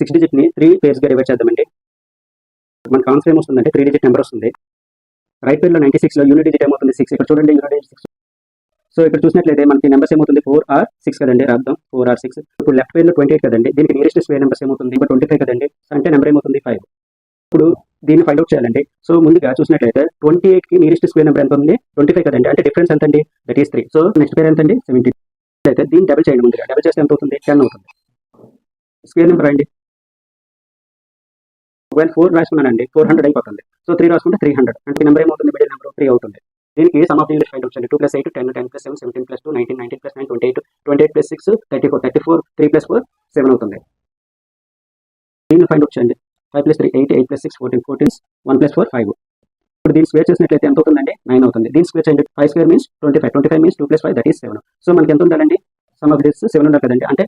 6 డిజిట్ని 3 పేర్స్గా divide చేద్దామండి. మనకు answer ఏమొస్తుందంటే 3 డిజిట్ నెంబర్ వస్తుంది. రైట్ పేర్లో 96లో యూనిట్ డిజిట్ ఏమవుతుంది 6. ఇక్కడ చూడండి యూనిట్ డిజిట్ 6. సో ఇక్కడ చూసినట్లయితే మనకి నెంబర్స్ ఏమవుతుంది 4 or 6 కదండి, రాద్దాం 4 or 6. ఇప్పుడు లెఫ్ట్ పేర్లో 28 కదండి, దీనికి నియరెస్ట్ స్క్వేర్ నెంబర్స్ ఏమవుతుంది 25 కదండి, అంటే నెంబర్ ఏమవుతుంది 5. ఇప్పుడు దీన్ని ఫైండ్ అవుట్ చేయాలండి. సో ముందుగా చూసినట్లయితే 28కి నియరెస్ట్ స్క్వేర్ నెంబర్ ఎంత ఉంది 25 కదండి, అంటే డిఫరెన్స్ ఎంత అండి, దట్ ఈస్ 3. సో నెక్స్ట్ పేరు ఎంత అండి 17. అయితే దీన్ని డబుల్ చేయండి, ముందుగా డబుల్ చేస్తే ఎంత అవుతుంది 10 అవుతుంది. స్క్వేర్ నెంబర్ అండి, ఒకవేళ 4 రాసుకున్నానండి 400 అయిపోతుంది. సో 3 రాసుకుంటే 300, అంటే నెంబర్ ఏమవుతుంది మిడిల్ నెంబర్ 3 అవుతుంది. దీనికి some of the English find out చేయండి. 2 + 8 10, 10 + 7 17 + 2 19, 19 + 9 28, 28 + 6 34, 34 3 + 4 7 అవుతుంది. దీన్ని ఫైండ్ అవుట్ చేయండి. 5 + 3 8, 8 + 6 14, 14 1 + 4 5. ఇప్పుడు దీన్ని స్క్వేర్ చేసినట్లయితే ఎంత అవుతుందండి 9 అవుతుంది. దీన్ని స్క్వేర్ చేయండి. 5 square means 25, 25 means 2 + 5 that is 7. So మనకి ఎంత ఉండాలండి, సమ్ ఆఫ్ దిస్ 7 ఉండాలి కదండి, అంటే